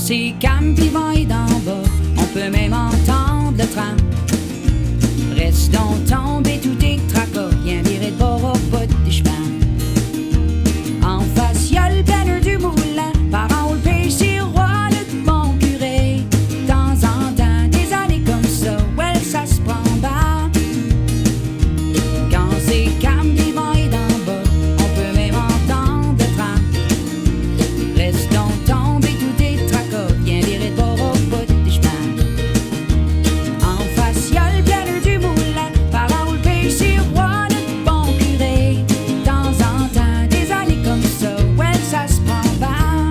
c'est calme pis vaille d'en bas, on peut même entendre le tram. Reste donc tombé tout tes tracas, viens virer de bord au bout des chemins. En face y'a le banner du moulin, par en haut le péché roi, le bon curé. De temps en temps, des années comme ça, ouais ça se prend bas. Quand c'est calme pis vaille d'en bas, on peut même entendre le tram. Reste donc tombé tout tes tracas, viens virer de bord au bout des chemins. En face y'a le banner du moulin, par en haut le péché roi, le bon curé. De temps en temps, des années comme ça, ouais ça se prend bas.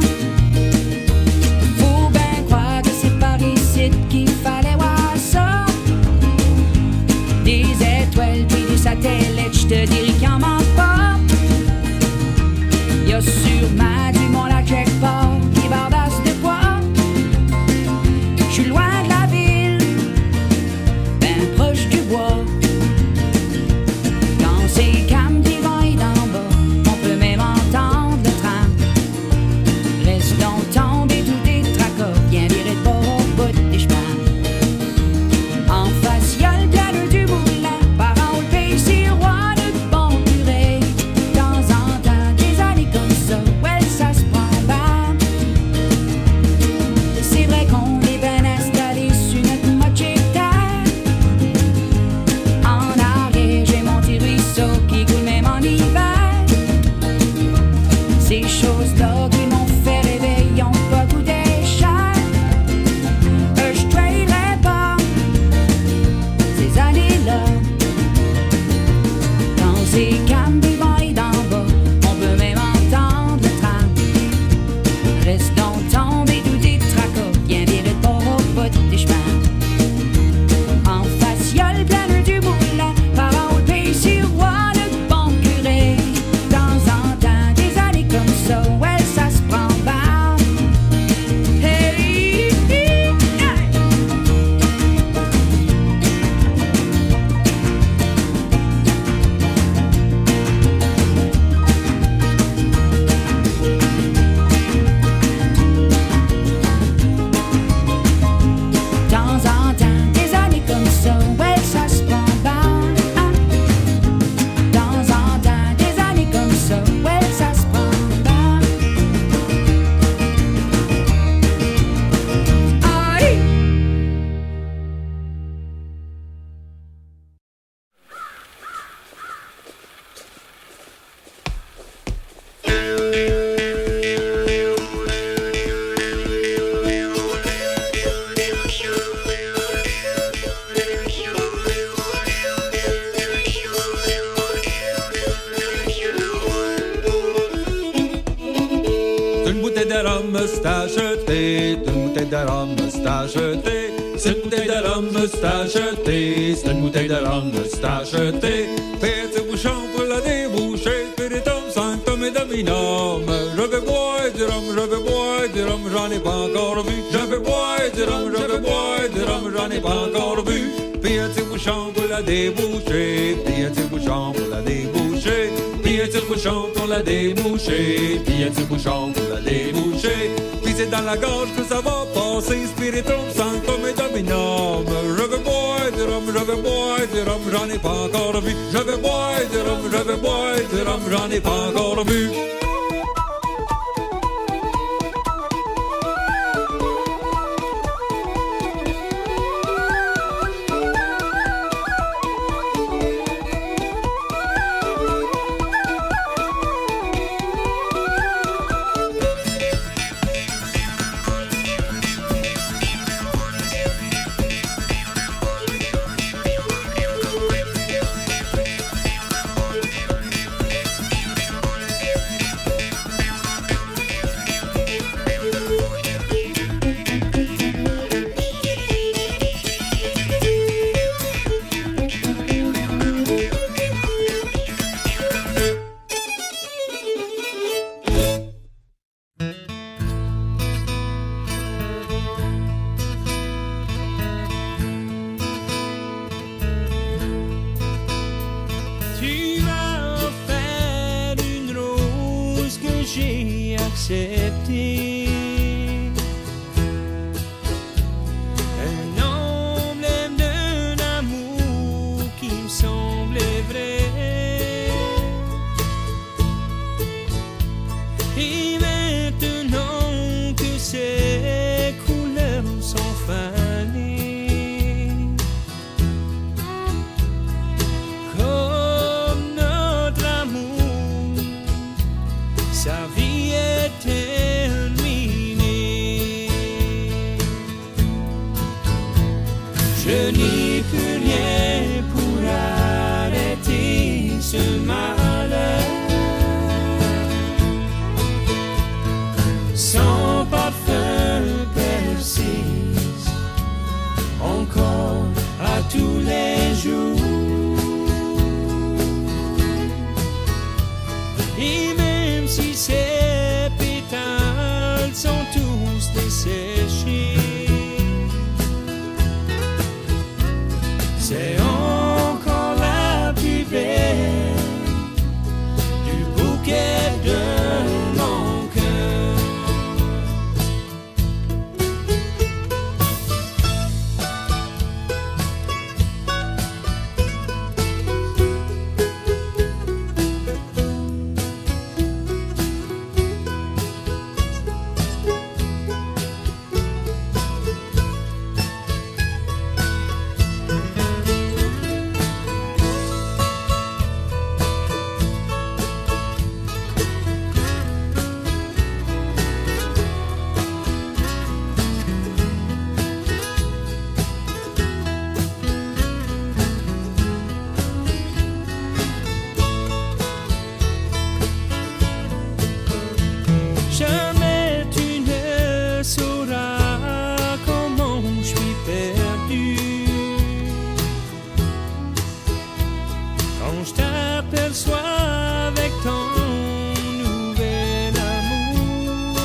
Faut bien croire que c'est par ici qu'il fallait voir ça. Des étoiles puis des satellites, j'te dirais qu'il en manque pas. Y'a sûrement du monde à quelque part qui bardasse de quoi. J'suis loin de la ville, ben proche du bois. Quand c'est calme pis vaille d'en bas, on peut même entendre le tram. Reste donc tombé tout tes tracas, viens virer de bord au bout des chemins. En face y'a le planeur du moulin, par en haut le péché roi, le bon curé. De temps en temps, des années comme ça, ouais ça se prend bas. C'est vrai qu'on est ben installé sur notre moitié de terre. En arrière, j'ai mon petit ruisseau qui coule même en hiver. Ces choses-là qui m'ont fait rêver, y'ont pas coûté cher. Je traderais pas ces années-là. Quand c'est calme pis vaille d'en bas, on peut même entendre le tram. Reste donc tombé tout tes tracas, viens virer de bord au bout des chemins. En face y'a le planeur du moulin, par en haut le péché roi, le bon curé. De temps en temps, des années comme ça, ouais ça se prend bas. Hey, hey. De temps en temps, des années comme ça, ouais ça se prend bas. De temps en temps, des années comme ça, ouais ça se prend bas. Aïe! C'est une bouteille de rhum c'est acheté, c'est une bouteille de rhum c'est acheté, c'est une bouteille de rhum c'est acheté, c'est une bouteille de rhum c'est acheté. Petit bouchon pour la déboucher, spiritum sanctum et dominum. Je vais boire du rhum, je vais boire du rhum, j'en ai pas encore vu. Je vais boire du rhum, je vais boire du rhum, j'en ai pas encore vu. Petit bouchon pour la déboucher, petit bouchon pour la déboucher. Petit bouchon pour la déboucher, petit bouchon pour la déboucher. Puis c'est dans la gorge que ça va passer, spiritum sanctum et dominum. Je veux boire du rhum, je veux boire du rhum, j'en ai pas encore vu. Je veux boire du rhum, je veux boire du rhum, j'en ai pas encore vu. j'ai accepté. Et même si ces pétales sont tous desséchés, c'est encore la plus belle du bouquet de mon cœur. Jamais tu ne sauras comment je suis perdu quand je t'aperçois avec ton nouvel amour.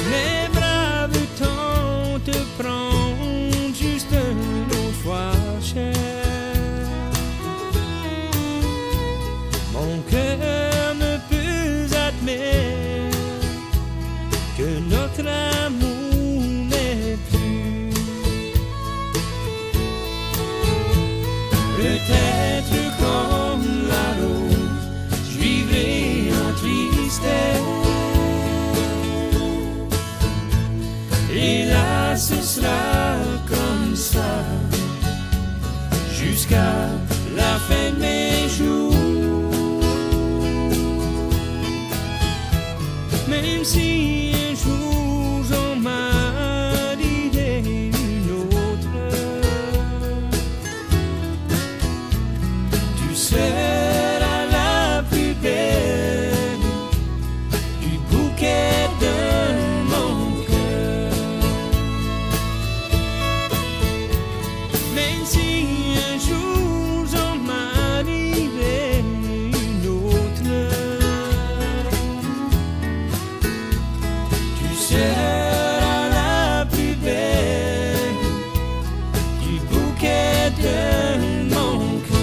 Mes bras veulent te prendre juste une autre fois cher. Mon cœur ne peut admettre que notre amour n'est plus. Peut-être comme la rose, je vivrai en tristesse. Et là, ce sera comme ça jusqu'à la fin de mes jours. Même si un jour j'en marierai une autre, tu seras la plus belle du bouquet de mon cœur. Même si un jour j'en marierai une autre, seras la plus belle du bouquet de mon cœur.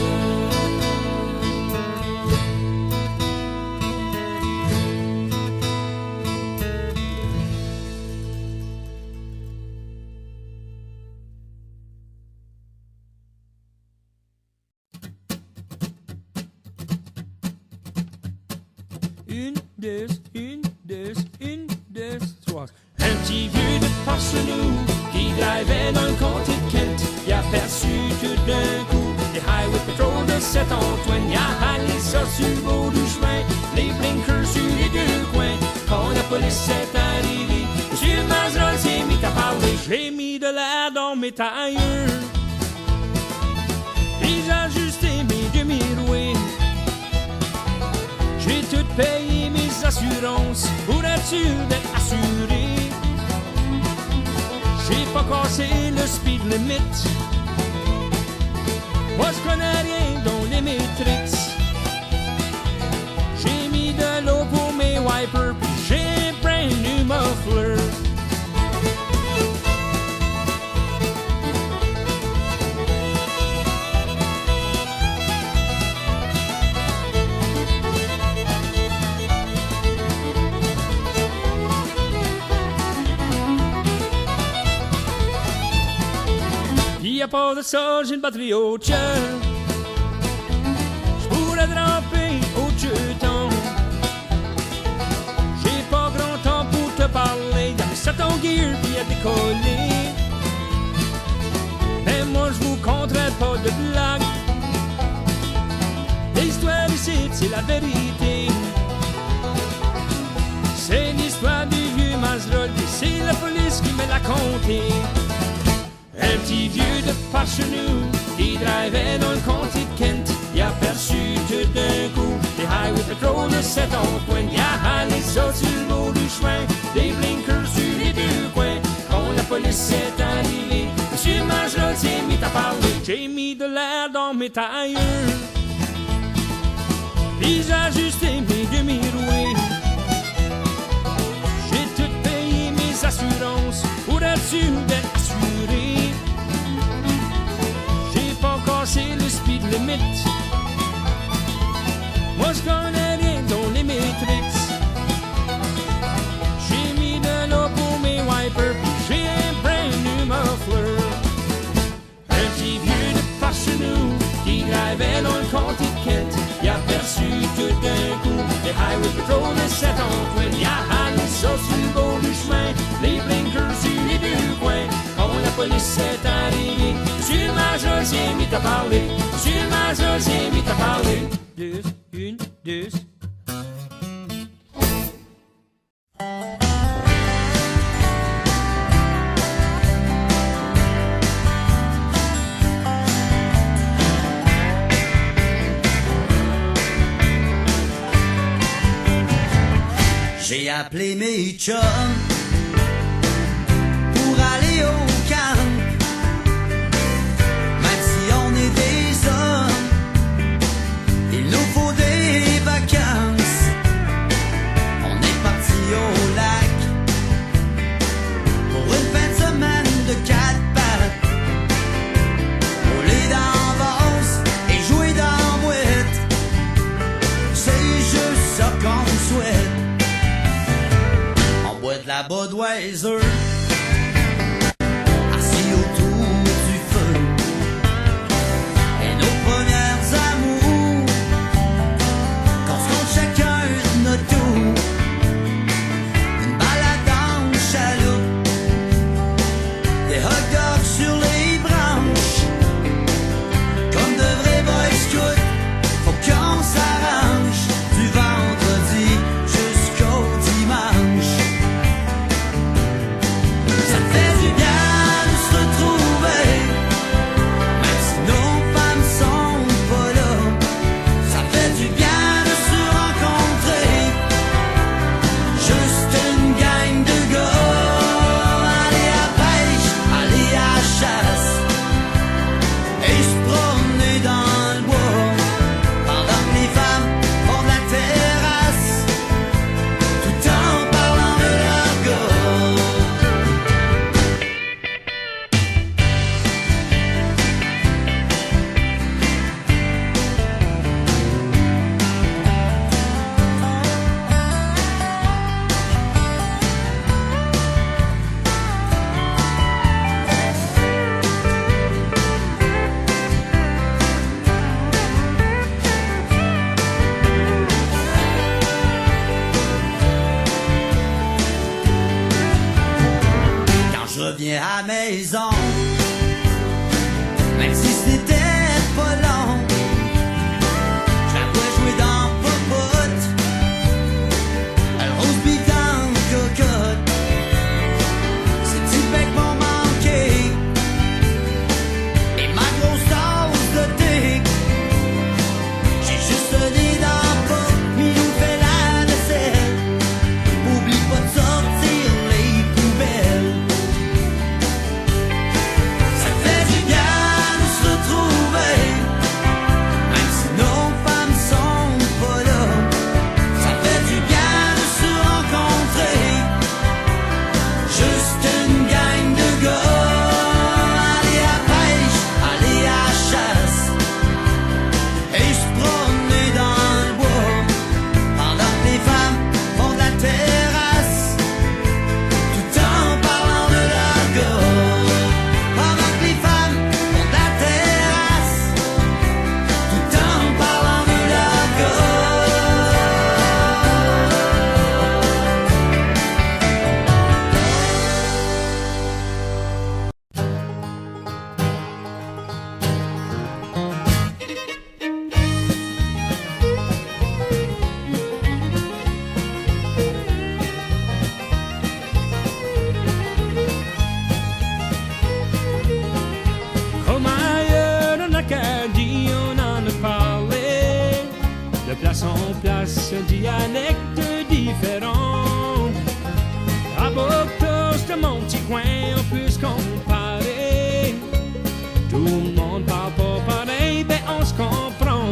Une, deux, trois. Un petit vieux de Parsenou qui drivait dans le comté de Kent. Il a aperçu tout d'un coup les highway patrol de Saint-Antoine. Il a halé ça sur le bord du chemin, les blinkers sur les deux coins. Quand la police est arrivée, Monsieur Mazerolle s'est mis à parler. J'ai mis de l'air dans mes tailleurs et j'ai ajusté mes demi-roués. J'ai tout payé mes assurances pour être sûr d'être assuré. J'ai pas cassé le speed limit. Moi je connais rien dans les métriques. J'ai mis de l'eau pour mes wipers, puis j'ai un brand new muffler. Pis à part de ça, j'ai une batterie au cœur. J'pourrais dramper au jeton. J'ai pas grand temps pour te parler. Y'a mis ça ton gear pis à décoller. Mais moi j'vous conterai pas de blague. L'histoire ici, c'est la vérité. C'est l'histoire du vieux Mazerolle, et c'est la police qui me l'a conté. Un petit vieux de Parsenou qui drivait dans le comté de Kent. Il a aperçu tout d'un coup les highway patrol de Saint-Antoine. Il a halé ça sur le bord du chemin, des blinkers sur les deux coins. Quand la police est arrivée, Monsieur Mazerolle s'est mis à parler. J'ai mis de l'air dans mes tailleurs J'ai ajusté mes demi-roués. J'ai tout payé mes assurances pour être sûr d'être assuré. J'ai pas cassé le speed limit. Moi je connais rien dans les métriques. J'ai mis de l'eau pour mes wipers, puis j'ai un brand new muffler. Un petit vieux de par chez nous qui drivait dans le comté de Kent. Il a perçu tout d'un coup les highway patrol de Saint-Antoine. Il a halé ça sur le bord du chemin, les blinkers sur les deux coins. Quand la police est arrivée, monsieur le major s'est mis à parler. Monsieur le major s'est mis à parler. Deux, une, deux. J'ai appelé mes chums pour aller au camp. Même si on est des hommes, il nous faut des vacances. On est parti au lac pour une fin de semaine de 4 pattes. Rouler dans vase et jouer dans boîte, c'est juste ça qu'on souhaite. De la Budweiser, assis autour du feu, et nos premières amours, qu'on se compte chacun notre tour, une balade en chaloupe, des hot dogs sur les branches, comme de vrais boy scouts, faut qu'on s'arrange, du vendredi jusqu'au dimanche. Ça fait du bien de se retrouver, même si nos femmes sont pas là. Ça fait du bien de se rencontrer, juste une gang de gars. Aller à pêche, aller à chasse, et se promener dans le bois, pendant que les femmes font de la terrasse, tout en parlant de leur gars. Quand je reviens à la maison, même si c'était pas long, je la vois jouer dans Popote, elle rose beef dans le cocotte. Ces petits becs m'ont manqué, et ma grosse tasse de thé. J'ai juste donné dans le pot, Milou fait la vaisselle. Oublie pas de sortir les poubelles. Ça fait du bien de se retrouver, même si nos femmes sont pas là. Ça fait du bien de se rencontrer, juste une gang de gars. Aller à pêche, aller à chasse, et se promener dans le bois, pendant que les femmes font de la terrasse, tout en parlant de leur gars. Pendant que les femmes font de la terrasse, tout en parlant de leur gars. Comme ailleurs en Acadie, on en a parlé. De place en place, dialectes différents. À Boctos, de mon petit coin, on peut se comparer. Tout le monde parle pas pareil, ben on se comprend.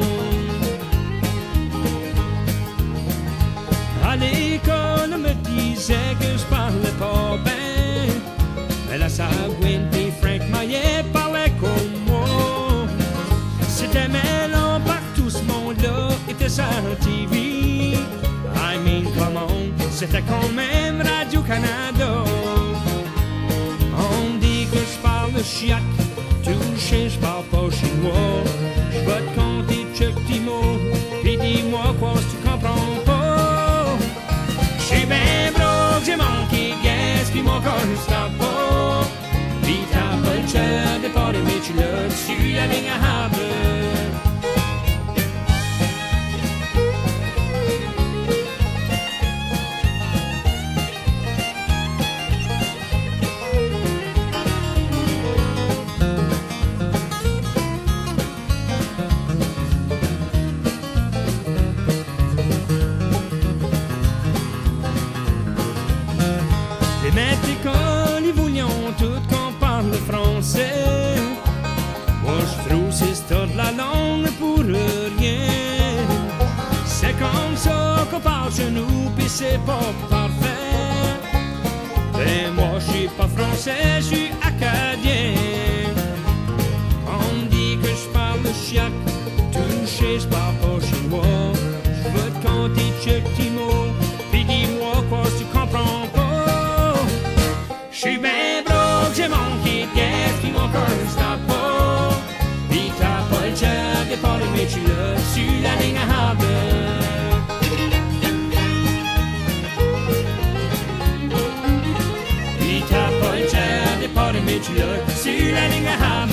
disait que je parlais pas ben. Mais la Sagouine pis Frank Maillet parlaient comme moi. C'était mêlant partout ce monde-là, était ça TV. I mean, come on, c'était quand même Radio-Canada. On dit que je parle de chiac, touché, je parle pas chinois. Je vais te compter chaque petit mot, pis dis-moi quoi si tu comprends pas. J'suis ben broke, j'ai manqué de gaz, pis mon corps ne stoppe pas. Pis t'as pas le choix de parler, mais tu l'as dessus la ligne à Harvard. Ils voulaient tout qu'on parle français. Moi je trouve c'est ça de la langue pour rien. C'est comme ça qu'on parle chez nous, pis c'est pas parfait. Et moi je suis pas français, je suis acadien. On me dit que je parle de chiac, touché, je parle pas chinois. Je veux te compter chaque petit mot, pis dis-moi quoi si tu comprends pas. J'suis ben broke, j'ai manqué de gaz, pis mon corps ne stoppe pas. Pis t'as pas le choix de parler, mais tu l'as sur la ligne à Harvard. Pis t'as pas le choix de parler, mais tu l'as sur la ligne à Harvard.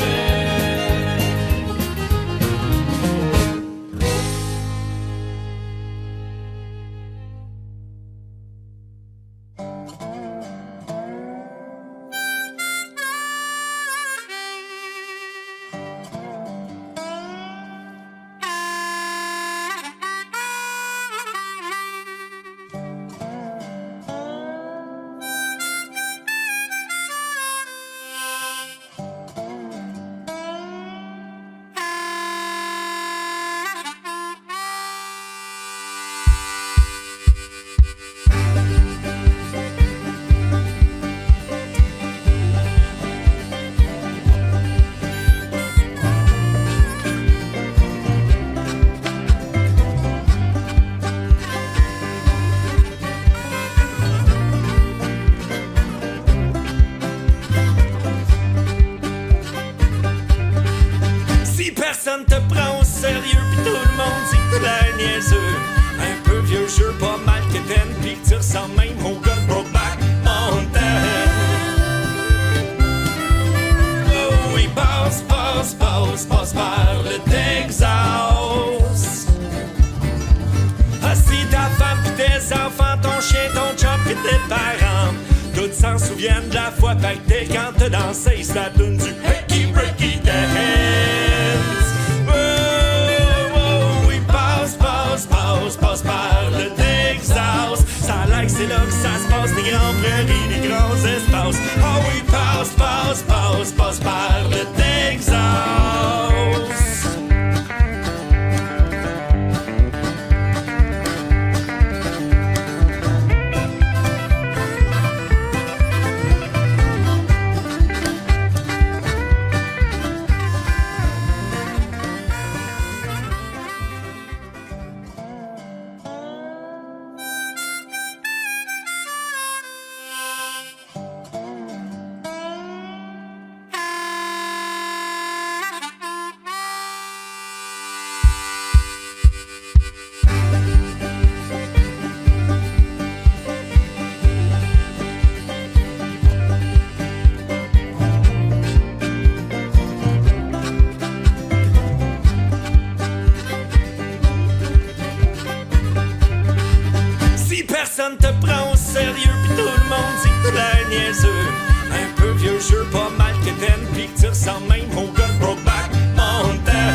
Personne te prend au sérieux, pis tout le monde dit que t'es niaiseux. Un peu vieux jeu, pas mal quétaine, pis que tu ressembles même au gars de Brokeback Mountain. Oh oui, passe par le Texas. Ah si ta femme pis tes enfants, ton chien, ton chum pis tes parents, tous s'en souviennent de la fois pactée quand t'as dansé, ça donne du Hickey Breaky Dance. Passe par le Texas. Ça a l'air que c'est là que ça se passe, des grands prairies, des grands espaces. Oh oui, passe par le Texas. Personne te prend au sérieux, pis tout le monde dit que t'es niaiseux. Un peu vieux jeu, pas mal quétaine, pis que tu ressembles même au gars de Brokeback Mountain.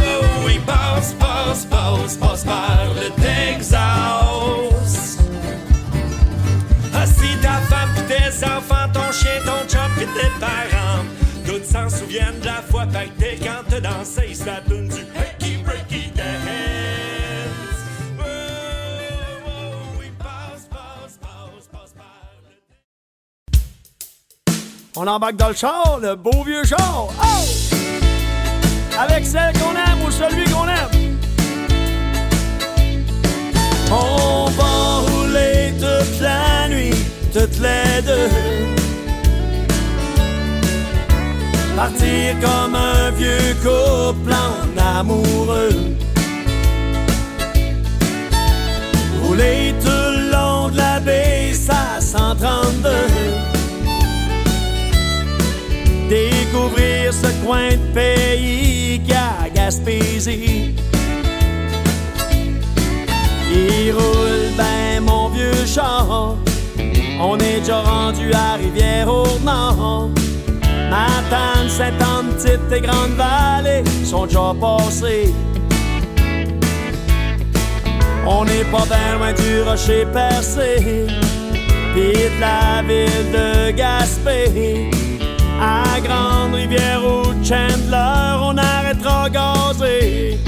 Oh oui, passe par le Texas. Ah si ta femme pis tes enfants, ton chien, ton chum pis tes parents, tous s'en souviennent de la fois pactée quand t'as dansé, ça donne du Hickey Breaky Dance. On embarque dans le char, le beau vieux char. Oh! Avec celle qu'on aime ou celui qu'on aime. On va rouler toute la nuit, toutes les deux. Partir comme un vieux couple en amoureux. Rouler tout le long de la baie, ça 132. Découvrir ce coin de pays qu'à Gaspésie. Il roule ben mon vieux char. On est déjà rendu à Rivière-au-Nord. Matane, Sainte-Anne, Petite et Grande-Vallée sont déjà passés. On n'est pas bien loin du Rocher Percé, pis de la ville de Gaspé. À Grande-Rivière ou Chandler, on arrêtera gazer.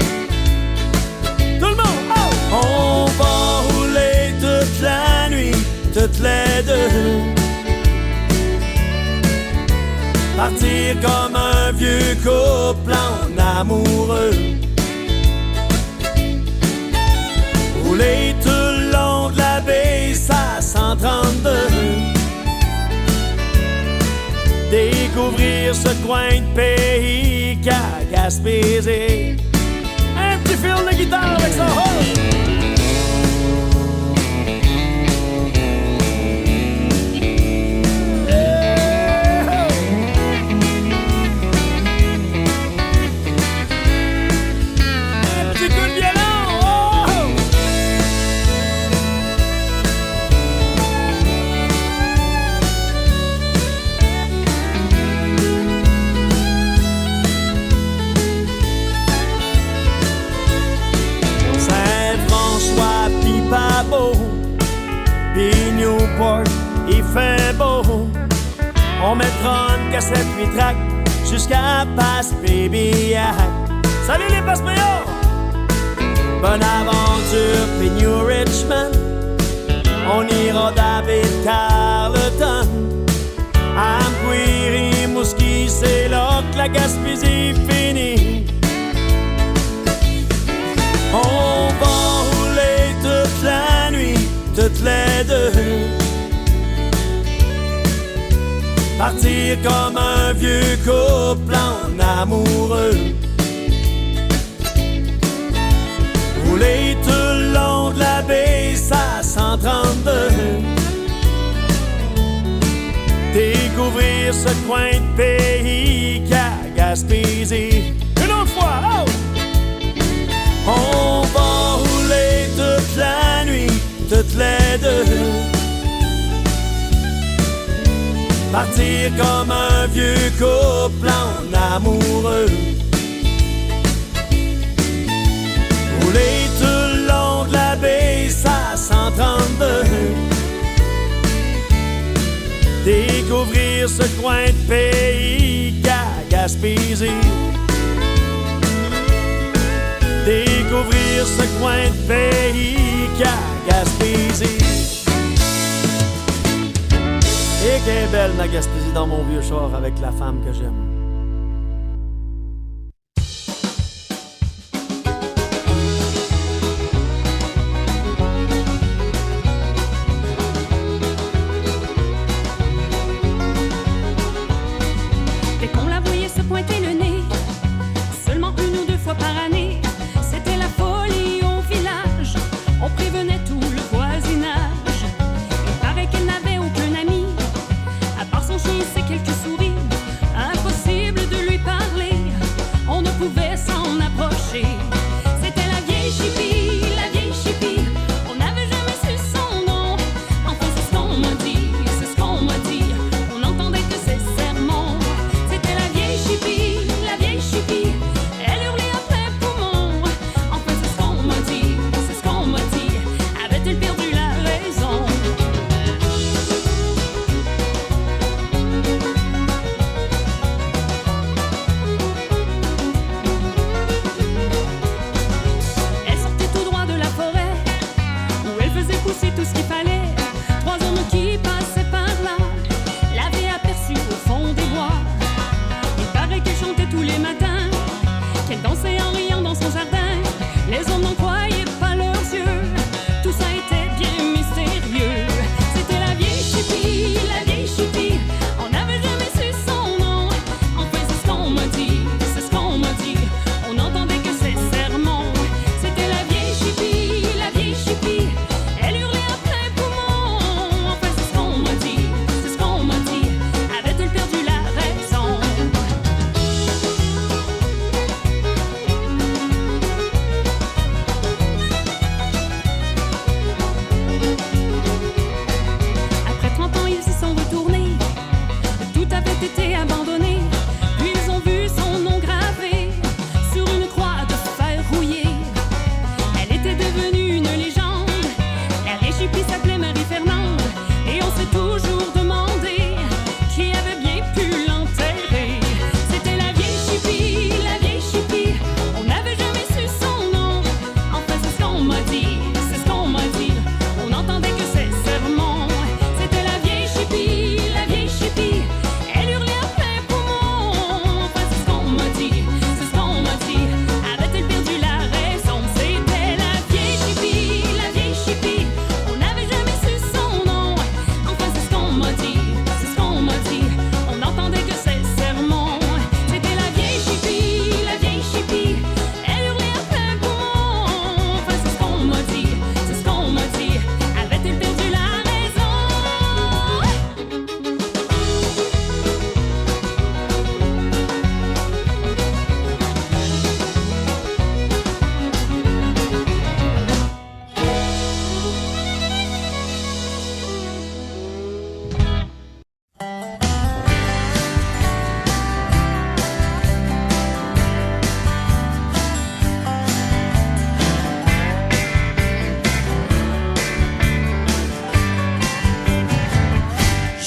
Tout le monde, oh! On va rouler toute la nuit, toutes les deux. Partir comme un vieux couple en amoureux. Rouler tout le long de la baie, ça 132. Découvrir ce coin de pays qu'à Gaspésie. Un petit fil de guitare avec ça. Un petit coup de violon. Pis Newport, il fait beau. On mettra une cassette 8 tracks jusqu'à Passe Pébiac. Salut les Passe-Pébiac! Bonne aventure pis New Richmond. On ira David Carleton. Amqui, Rimouski, c'est là que la Gaspésie finit. On va rouler toute la nuit, toutes les deux. Partir comme un vieux couple en amoureux. Rouler tout le long de la baie, ça 132. Découvrir ce coin de pays qu'à Gaspésie. Une autre fois, oh! On va rouler toute la nuit, toutes les deux. Partir comme un vieux couple en amoureux. Rouler tout le long de la baie, ça 132. Découvrir ce coin de pays qu'à Gaspésie. Découvrir ce coin de pays qu'à Gaspésie. Et qu'elle est belle ma Gaspésie dans mon vieux char avec la femme que j'aime. Dès qu'on la voyait se pointer le nez, seulement une ou deux fois par année, c'était la folie au village. On prévenait tout le voisinage. Il paraît qu'elle n'avait aucun ami, à part son chien et quelques souris. Impossible de lui parler, on ne pouvait s'en approcher. C'était la vieille chipie, la vieille chipie. On n'avait jamais su son nom. Enfin c'est ce qu'on m'a dit, c'est ce qu'on m'a dit. On entendait que ses sermons. C'était la vieille chipie, la vieille chipie. Elle hurlait à plein poumon. Enfin c'est ce qu'on m'a dit, c'est ce qu'on m'a dit. Avait-elle perdu la raison?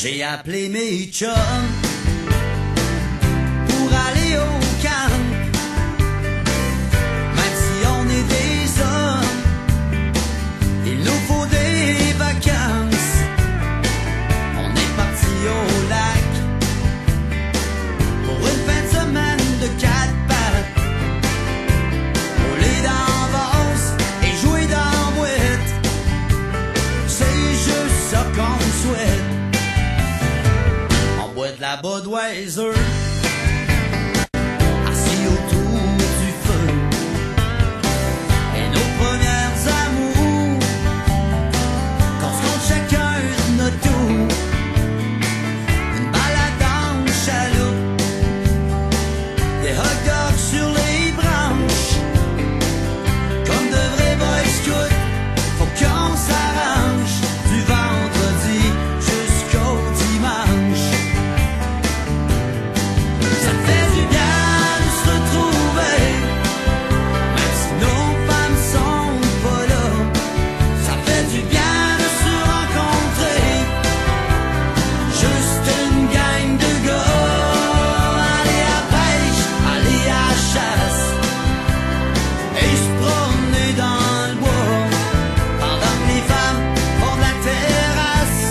J'ai appelé mes chums pour aller au camp. Même si on est des hommes, il nous faut des vacances. On est parti au lac pour une fin de semaine de 4 pattes. Rouler dans Vence et jouer dans Mouette, c'est juste ça qu'on souhaite. On boit de la Budweiser assis autour du feu. Et nos premières amours qu'on se compte chacun de notre tour. Une balade en chaloupe, des hot dogs sur les branches. Comme de vrais boy scouts, faut qu'on s'arrange du vendredi jusqu'au dimanche. Ça fait du bien de se retrouver, même si nos femmes sont pas là. Ça fait du bien de se rencontrer, juste une gang de gars. Aller à pêche, aller à chasse et se promener dans le bois, pendant que les femmes font de la terrasse,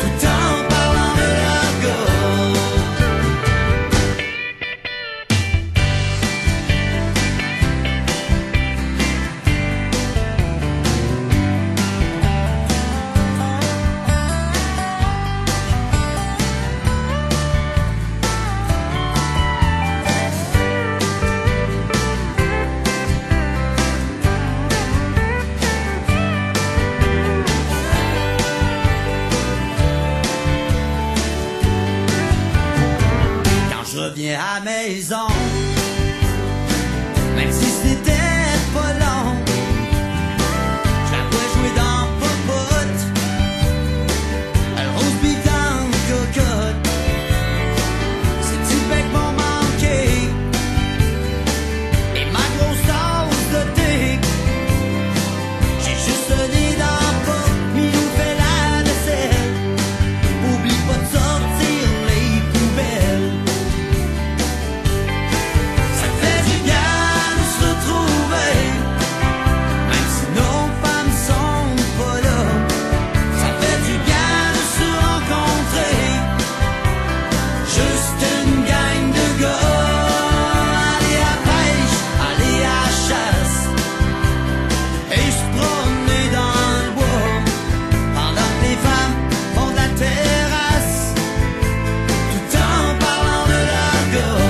tout en parlant de leur gars. Quand je reviens à la maison, même si c'était pas long, je la vois jouer dans Popote, elle rose beef dans cocotte. Ses petits becs m'ont manqué et ma grosse tasse de thé. J'ai juste donné dans le pot, Milou fait la vaisselle. Oublie pas de sortir les poubelles. Ça fait du bien de se retrouver, même si nos femmes sont pas là. Ça fait du bien de se rencontrer, juste une gang de gars. Aller à pêche, aller à chasse et se promener dans le bois, pendant que les femmes font de la terrasse, tout en parlant de leur gars.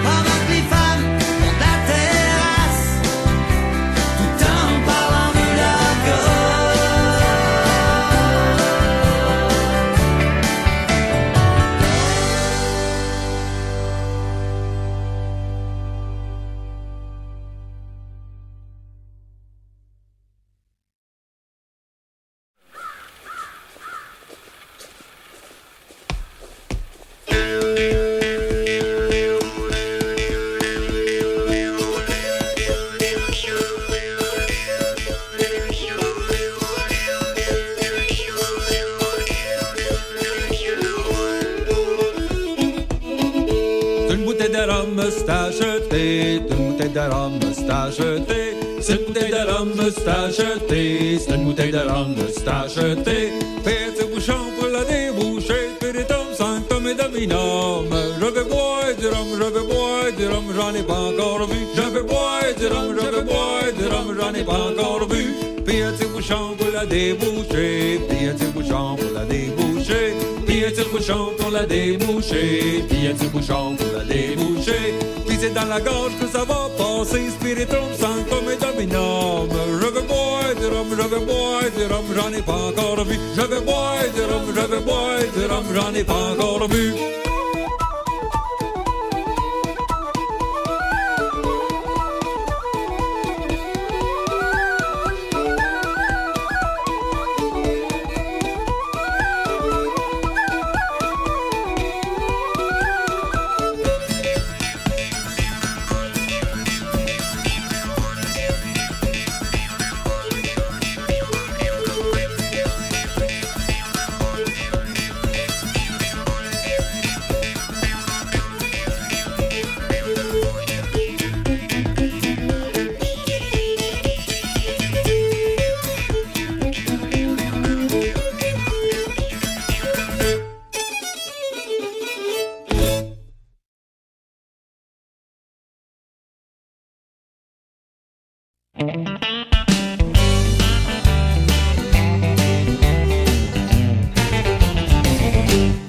Pendant que les femmes font de la terrasse, tout en parlant de leur gars. C'est une bouteille de rhum, c'est acheté. C'est une bouteille de rhum, c'est acheté. C'est une bouteille de rhum, c'est acheté. C'est une bouteille de rhum, c'est acheté. Petit bouchon pour la déboucher. Spiritum, sanctum et dominum. Je vais boire du rhum, je vais boire du rhum, j'en ai pas encore vu. Je vais boire du rhum, je vais boire du rhum, j'en ai pas encore vu. Petit bouchon pour la déboucher. Petit bouchon pour la déboucher. Petit bouchon pour la déboucher. Petit bouchon pour la déboucher. Puis c'est dans la gorge que ça va passer. Spiritum, sanctum et dominum. Je vais boire du rhum, je vais boire du rhum, j'en ai pas encore vu. Je vais boire du rhum, je vais boire du rhum, j'en ai pas encore vu.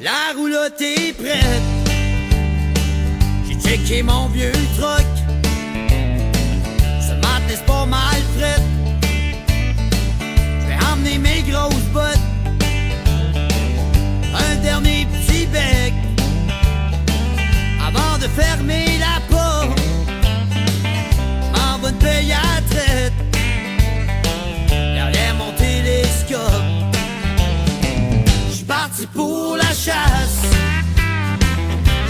La roulotte est prête. J'ai checké mon vieux truck. Ce matin c'est pas mal fret. J'vais emmener mes grosses bottes. Un dernier petit bec avant de fermer la porte. M'en va te payer à traite derrière mon télescope. J'suis parti pour la chasse.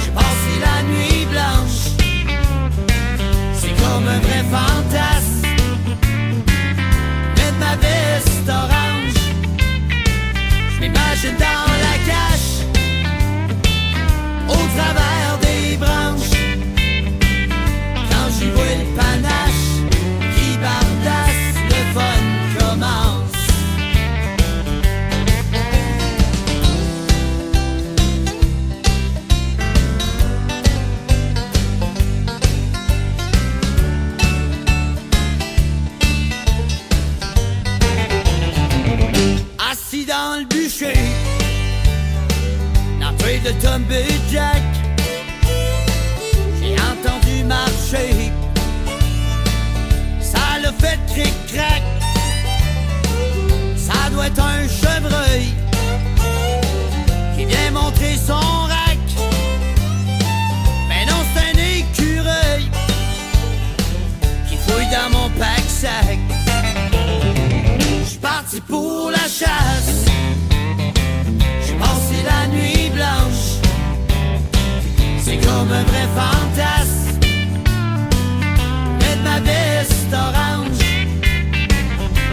J'ai passé la nuit blanche. C'est comme un vrai fantasme. Mettre ma veste orange. J'm'imagine dans la cache, au travers des branches. Quand j'y vois le panache qui bardasse, le fun commence. Assis dans le bûcher, l'entrée de Tomber Jack, j'ai entendu marcher. Ça l'a fait cric-crac. Ça doit être un chevreuil qui vient montrer son rack. Mais non, c'est un écureuil qui fouille dans mon pack-sac. J'suis parti pour la chasse. J'ai passé la nuit blanche. C'est comme un vrai fantasme. Mettre ma veste orange.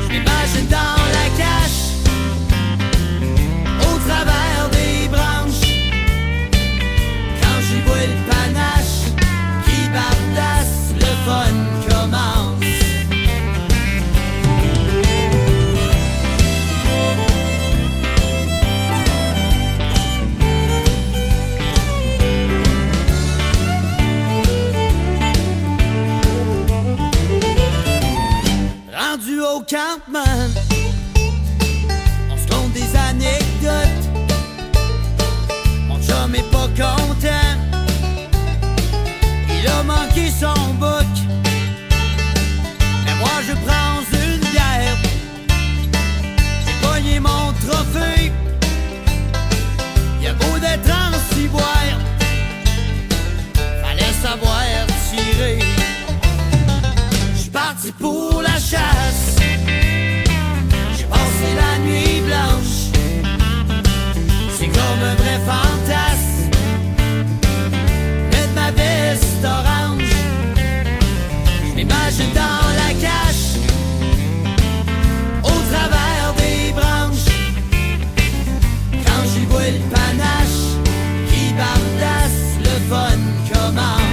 J'm'imagine dans la cache, au travers des branches. Quand j'y vois le panache qui bardasse, le fun commence. Rendu au campement, on se compte des anecdotes. Mon chum est pas content, il a manqué son book. Mais moi je prends une bière, j'ai pogné mon trophée. Y'a beau d'être en ciboire, fallait savoir tirer. J'suis parti pour la chasse. J'ai passé la nuit blanche. C'est comme un vrai fantasme. Mettre ma veste orange. J'm'imagine dans la cache, au travers des branches. Quand j'y vois le panache qui bardasse, le fun commence.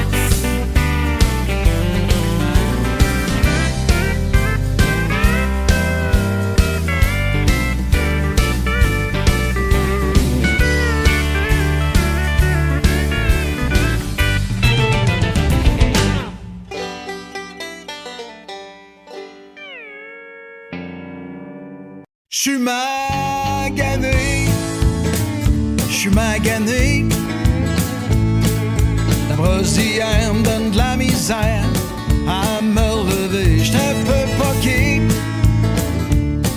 J'suis magané, j'suis magané. La brosse d'hier me donne de la misère à me relever. J'étais un peu poqué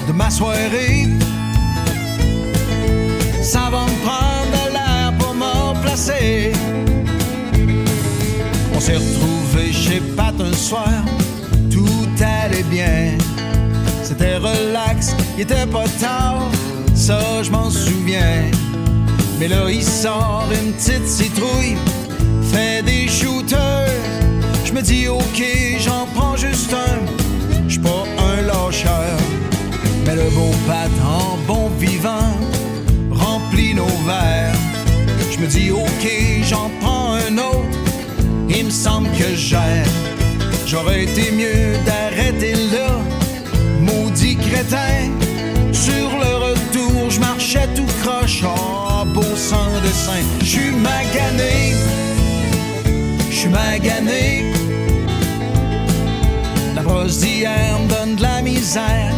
de ma soirée. Ça va me prendre de l'air pour me placer. On s'est retrouvés chez Pat un soir, tout allait bien. C'était relax, il était pas tard, ça je m'en souviens. Mais là il sort une petite citrouille, fait des shooters. Je me dis ok, j'en prends juste un, j'suis pas un lâcheur. Mais le beau Pat en bon vivant remplit nos verres. Je me dis ok, j'en prends un autre, il me semble que j'aime. J'aurais été mieux d'arrêter là, maudit crétin. Sur le retour, je marchais tout croche, oh, beau sang de sein. J'suis magané, j'suis magané. La brosse d'hier misère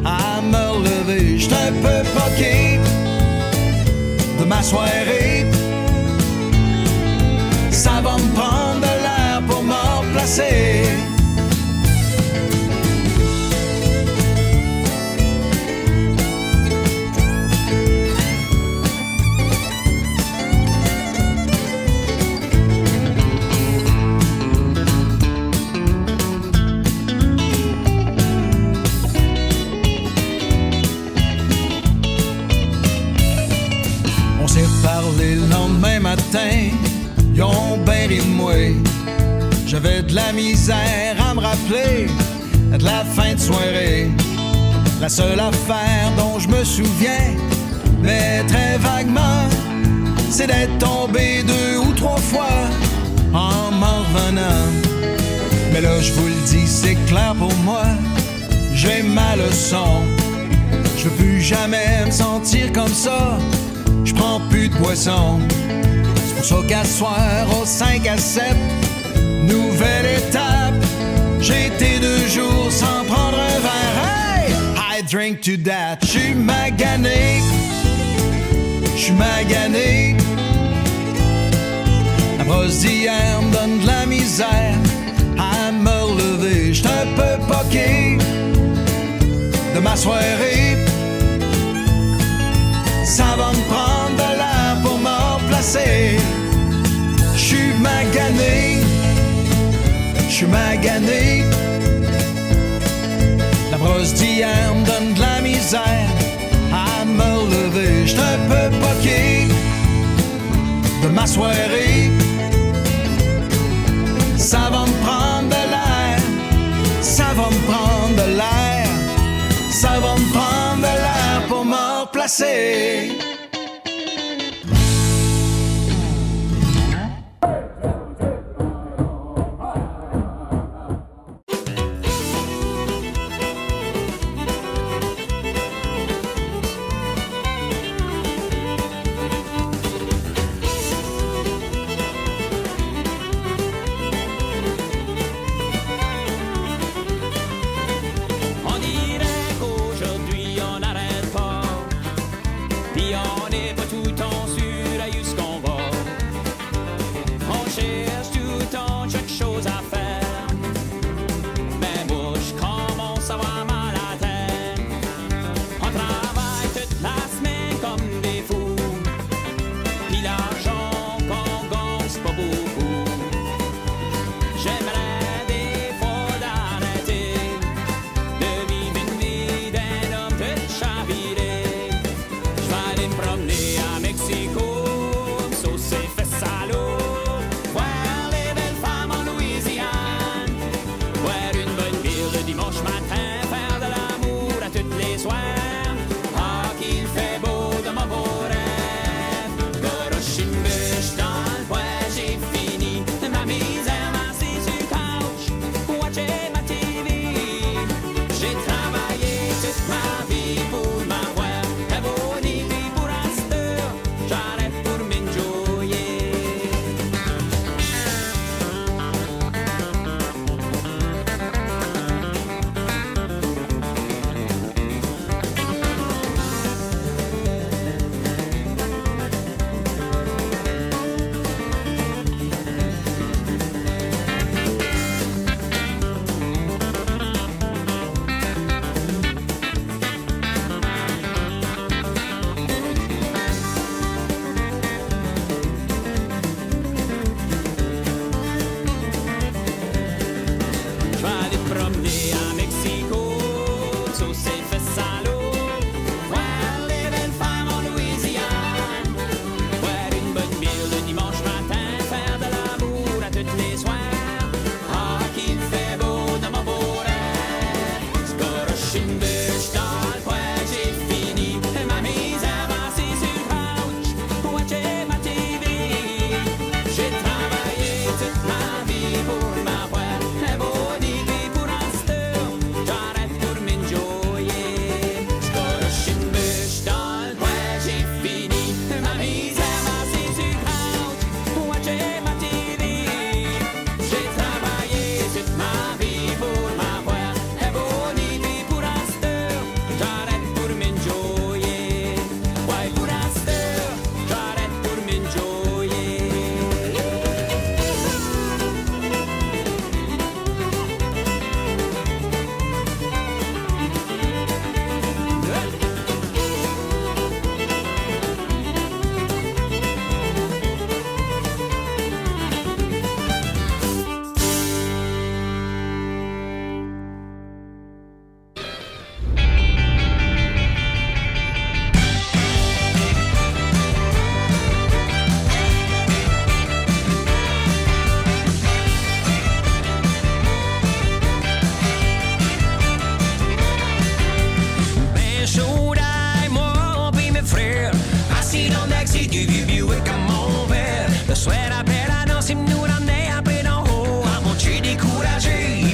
à me relever. J'suis un peu poqué de ma soirée. Ça va me prendre de l'air pour me replacer. On s'est parlé le lendemain matin, ils ont bien ri de moi. J'avais de la misère à me rappeler de la fin de soirée. La seule affaire dont je me souviens, mais très vaguement, c'est d'être tombé 2 ou 3 fois en m'en revenant. Mais là, je vous le dis, c'est clair pour moi, j'ai ma leçon. Je veux plus jamais me sentir comme ça, je prends plus de boisson. C'est pour ça qu'à soir, au 5 à 7, nouvelle étape. J'ai été 2 jours sans prendre un verre. Hey, I drink to that. J'suis magané, j'suis magané. La brosse d'hier me donne de la misère à me relever. J'suis un peu poqué de ma soirée. Ça va me prendre de l'air pour me replacer. J'suis magané, j'suis magané. La brosse d'hier me donne de la misère à me relever. J'suis un peu poqué de ma soirée. Ça va me prendre de l'air, ça va me prendre de l'air, ça va me prendre de l'air pour me replacer. On dirait qu'aujourd'hui on n'arrête pas, puis on n'est pas tout le temps sûr à où ce qu'on va. On cherche tout le temps quelque chose à faire, mais moi je commence à avoir mal à la tête. On travaille toute la semaine comme des fous, puis l'argent qu'on gagne c'est pas beaucoup. J'aimerais des fois d'arrêter de vivre une vie d'un homme tout chaviré. J'vais aller me promener à Mexico, saucer fait salaud, voir les belles femmes en Louisiane, voir une bonne ville le dimanche matin, faire de l'amour à toutes les soirs. Ah, qu'il fait beau dans mon beau rêve. Garoche une bûche dans le bois, j'ai fini ma misère, assis sur le couch, watcher ma TV. J'ai travaillé toute ma vie pour m'avoir un beau nid, puis pour un stir, j'arrête pour m'enjoyer. J'vais aller me promener à Mexico, saucer fait salaud, voir les belles femmes en Louisiane, voir une bonne ville le dimanche matin, faire de l'amour à toutes les soirs. Ah, qu'il fait beau dans mon beau rêve. Garoche une bûche dans le bois, j'ai fini ma misère, assis sur le couch, watcher ma TV. J'ai travaillé toute ma vie pour m'avoir un beau nid, puis pour un stir,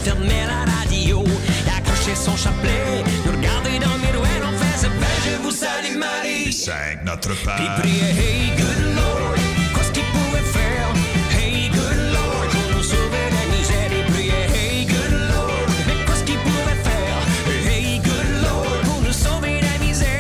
fermait la radio. Il accrochait son chapelet, nous regardait dans le miroir, on faisait ben je vous salue Marie. 5 Notre Père. Puis priait hey good Lord, qu'est-ce qu'il pouvait faire? Hey good Lord, pour nous sauver la misère. Il priait hey good Lord, mais qu'est-ce qu'il pouvait faire? Hey good Lord, pour nous sauver la misère.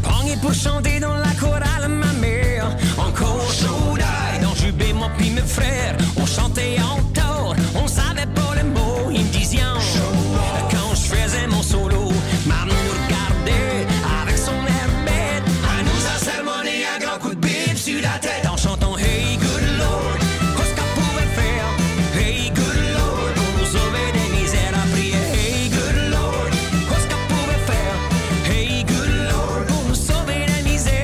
Pogné pour chanter dans la chorale ma mère, encore chaud d'ail dans jubé moi puis mes frères, on chantait en tort, on savait pas les mots, ils me disaient quand je faisais mon solo, maman nous regardait avec son air bête, elle nous a sermonné un grand coup de bip sur la tête en chantant hey good Lord, qu'est-ce qu'on pouvait faire? Hey good Lord, pour nous sauver des misères, a prié hey good Lord, qu'est-ce qu'on pouvait faire? Hey good Lord, pour nous sauver des misères.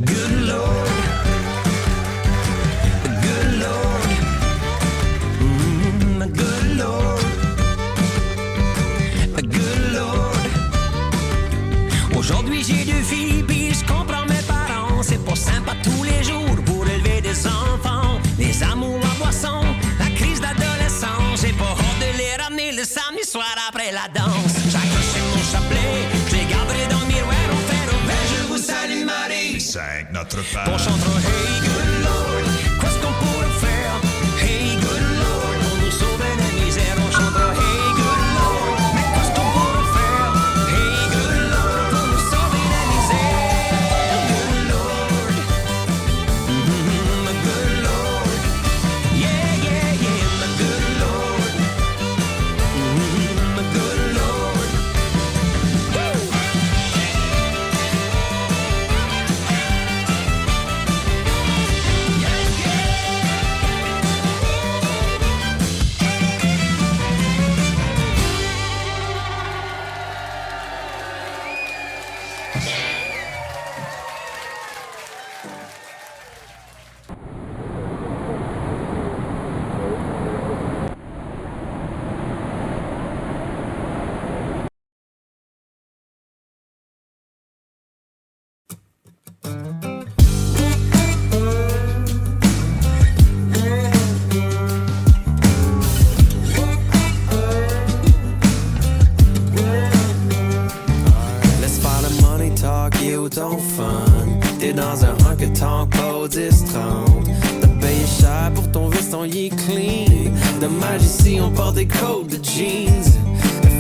Good Lord, good Lord, good Lord, good Lord. Aujourd'hui j'ai 2 filles puis je comprends mes parents. C'est pas sympa tous les jours pour élever des enfants. Les amours en boisson, la crise d'adolescence. J'ai pas hâte de les ramener le samedi soir après la danse. J'accroche mon chapelet, je les garderai dans le miroir. On fait au ben je vous salue Marie. 5 Notre Père. On chantera hey good Lord, qu'est-ce qu'on pourrait faire? Hey good Lord, pour nous sauver la misère. On chantera hey good Lord, mais qu'est-ce qu'on pourrait faire? Hey good Lord, pour nous sauver la misère. Good Lord, my good Lord, yeah yeah yeah, my good Lord, my good Lord. Woo! Laisse faire le money talk, et où ton fun? T'es dans un honky tonk, pas au 10-30. T'as payé cher pour ton veston, il est clean. Dommage ici, on porte des coats de jeans.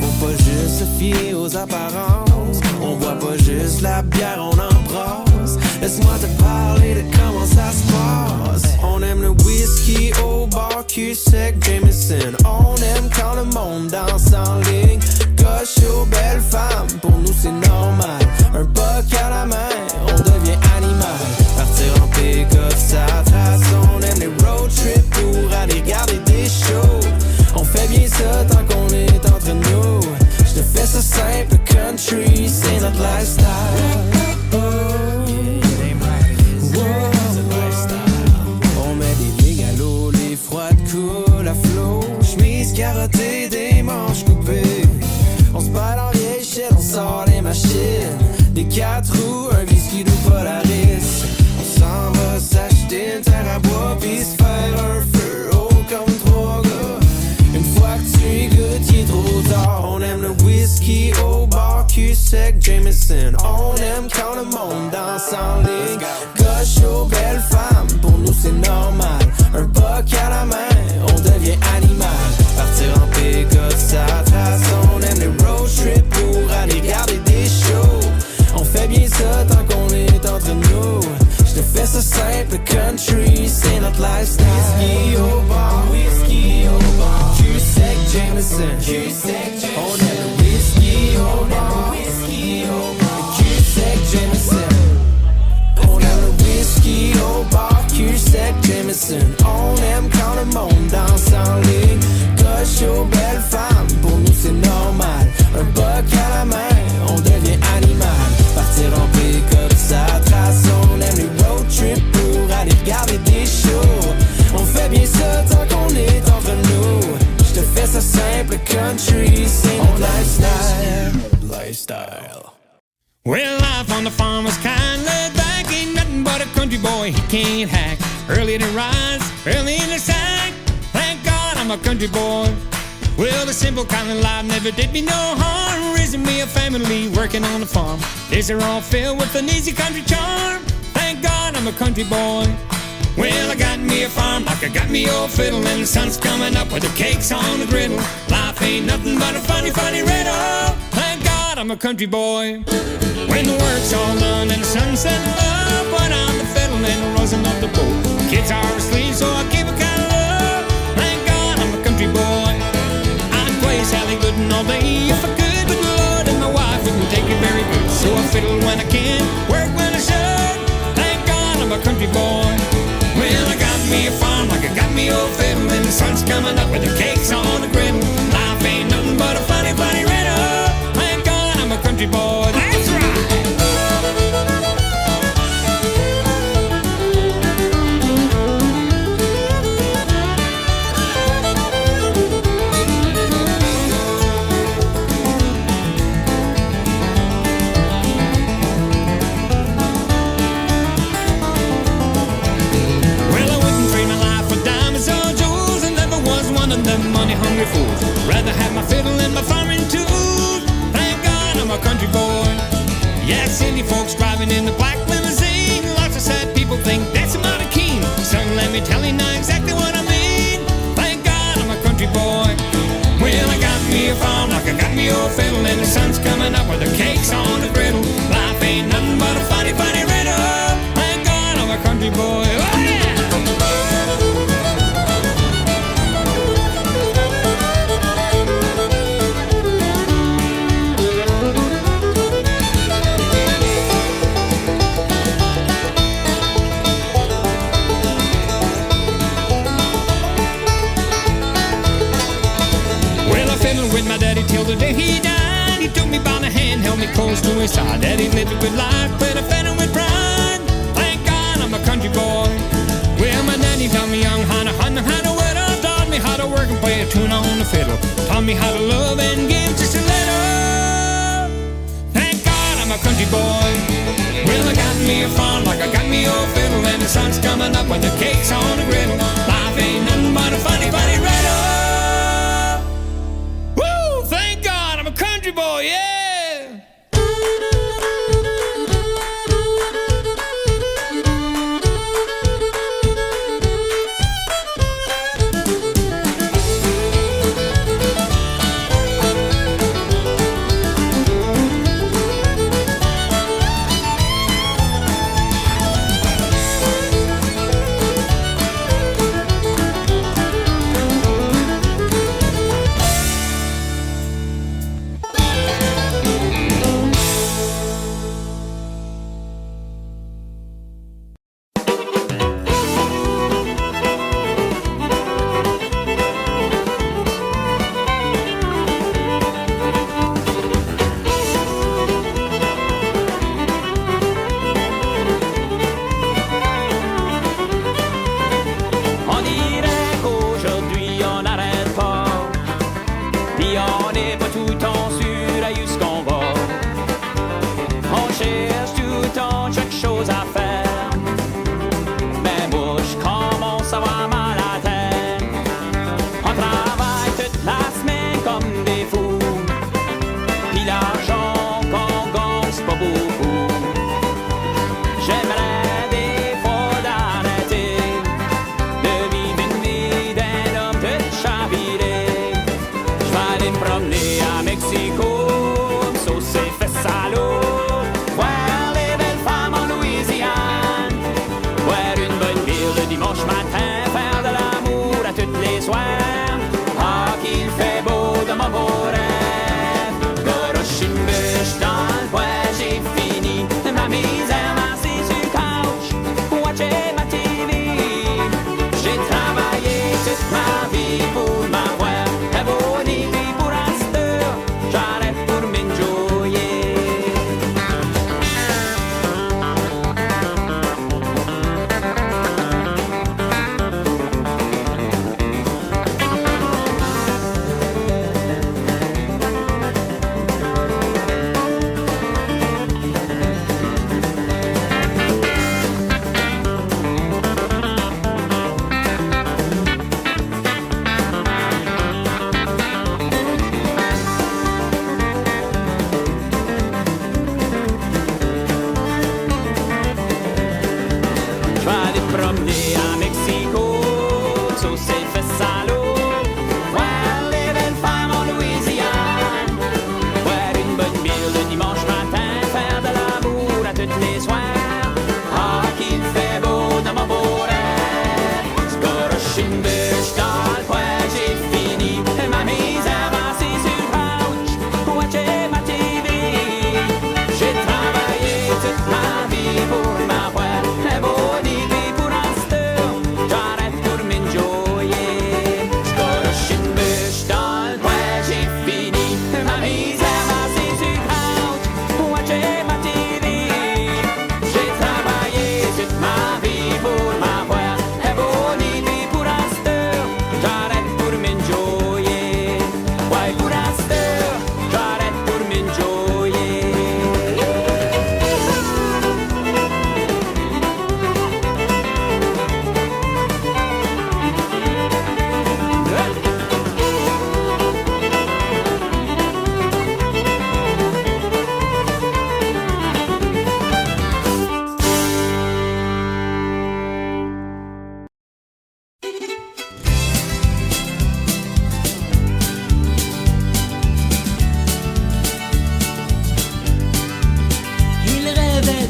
Faut pas juste se fier aux apparences. On boit pas juste la bière, on embrasse. Laisse-moi te parler de comment ça se passe. On aime le whisky au bar, cul sec, Jameson. On aime quand le monde danse en ligne. Coche aux belles femmes, pour nous c'est normal. Un buck à la main, on devient animal. Partir en pick-up, ça trace. On aime les road trips pour aller regarder des shows. On fait bien ça tant qu'on est entre nous. Je te fais ça simple, country, c'est notre lifestyle. On met des mégalos, les froides coulent à flot. Chemise carottée, des manches coupées. On se bat dans vieille shit, on sort les machines. Des 4 roues, un whisky de Polaris. On s'en va s'acheter une terre à bois pis se faire un feu haut comme 3 gars. Une fois que tu y goûtes, il est trop tard. On aime le whisky au bar, cul sec, Jameson. On aime quand le monde danse en ligne. Coche aux belles femmes, pour nous c'est normal. Un buck à la main, on devient animal. Partir en pick-up, ça trace. On aime les road trips pour aller regarder des shows. On fait bien ça tant qu'on est entre nous. Je te fais ça simple, country, c'est notre lifestyle. Whisky au bar, cul sec, Jameson. On aime le whisky au bar, cul sec, Jameson. On aime le whisky au bar, cul sec, Jameson. On aime quand le monde danse en ligne. the country scene of lifestyle. Well, life on the farm was kind of back. Ain't nothing but a country boy, he can't hack. Early to rise, early in the sack. Thank God I'm a country boy. Well, the simple kind of life never did me no harm. Raising me a family, working on the farm. Days are all filled with an easy country charm. Thank God I'm a country boy. Well, I got me a farm like I got me old fiddle, and the sun's coming up with the cakes on the griddle. Life ain't nothing but a funny, funny riddle. Thank God I'm a country boy. When the work's all done and the sun's setting up, put on the fiddle and rosin up the boat. Kids are asleep, so I keep a kind of love. Thank God I'm a country boy. I'd play Sally Gooden all day if I could, but the Lord and my wife wouldn't take it very good. So I fiddle when I can, work when I should. Thank God I'm a country boy. Well, I got me a farm like I got me old fiddle, and the sun's coming up with the cakes on the griddle. Life ain't nothing but a funny, funny riddle. Thank God I'm a country boy. That's right. Money-hungry fools rather have my fiddle and my farming tools. Thank God I'm a country boy. Yeah, city folks driving in the black limousine. Lots of sad people think that's mighty keen. Son, let me tell you now exactly what I mean. Thank God I'm a country boy. Well, I got me a farm like I got me old fiddle, and the sun's coming up with the cakes on the griddle. Life ain't nothing but a funny, funny riddle. Thank God I'm a country boy. Oh, yeah! With my daddy till the day he died. He took me by the hand, held me close to his side. Daddy lived a good life, but I fed him with pride. Thank God I'm a country boy. Well, my daddy taught me young how to hunt, how to whittle. Taught me how to work and play a tune on the fiddle. Taught me how to love and give just a little. Thank God I'm a country boy. Well, I got me a farm like I got me old fiddle, and the sun's coming up with the cakes on the griddle. Life ain't nothing but a funny, funny riddle. Country boy, yeah!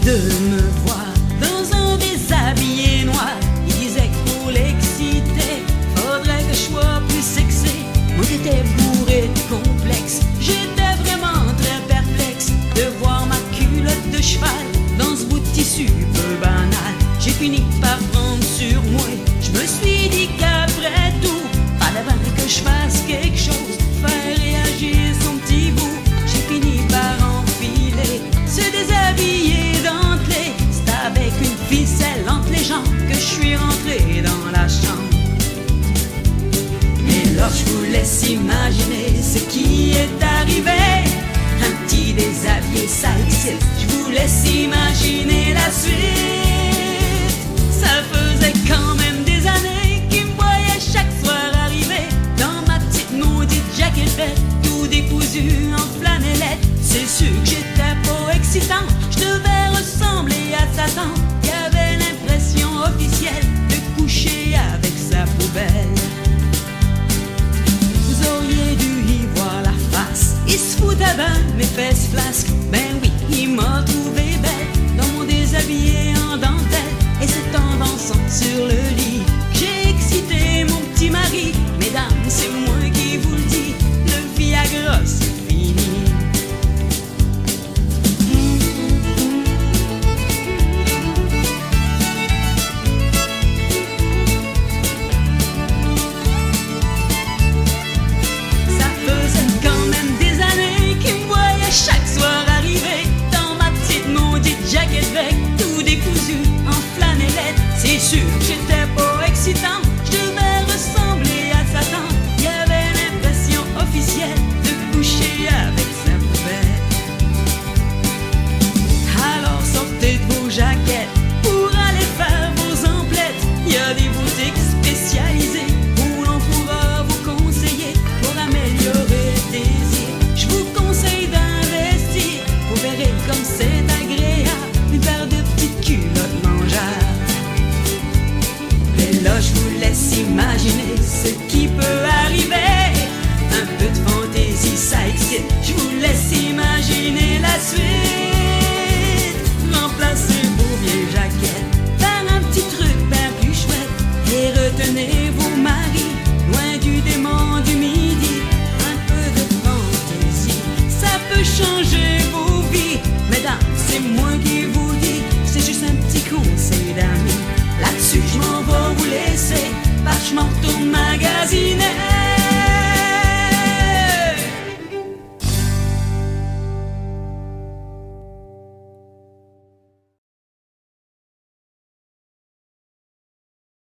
de me voir dans un déshabillé noir. Il disait que pour l'exciter, faudrait que je sois plus sexy. Moi j'étais bourré de complexes, j'étais vraiment très perplexe de voir ma culotte de cheval dans ce bout de tissu peu banal. J'ai fini par prendre sur moi, je me suis dit qu'après tout, fallait bien que je fasse quelque chose, faire réagir son petit bout. J'ai fini par enfiler, se déshabiller d'entrée. C'est avec une ficelle entre les jambes que je suis rentré dans la chambre. Et là je vous laisse imaginer ce qui est arrivé. Un petit déshabillé sale, je vous laisse imaginer la suite. Ça faisait quand même des années qu'il me voyait chaque soir arriver dans ma petite maudite jaquette verte, tout décousu en flanellette. C'est sûr que j'étais pas excitant, je devais ressembler à Satan, qui avait l'impression officielle de coucher avec sa poubelle. Vous auriez dû y voir la face, il se foutait ben mes fesses flasques. Ben oui, il m'a trouvé belle dans mon déshabillé en dentelle, et c'est en dansant sur le lit j'ai excité mon petit mari. Mesdames, c'est moi qui vous le dis, le Viagra c'est fini. Ça faisait quand même des années qu'il me voyait chaque soir arriver dans ma petite maudite jaquette bec, tout décousu en flanellette. C'est sûr que j'étais pas excitant, je devais ressembler à Satan, il avait l'impression officielle de coucher avec sa poubelle. Alors sortez de vos jaquettes pour aller faire vos emplettes. Il y a des boutiques spécialisées où l'on pourra vous conseiller pour améliorer le désir. Je vous conseille d'investir, vous verrez comme c'est agréable, une paire de petites culottes mangeables. Et là je vous laisse imaginer ce qui peut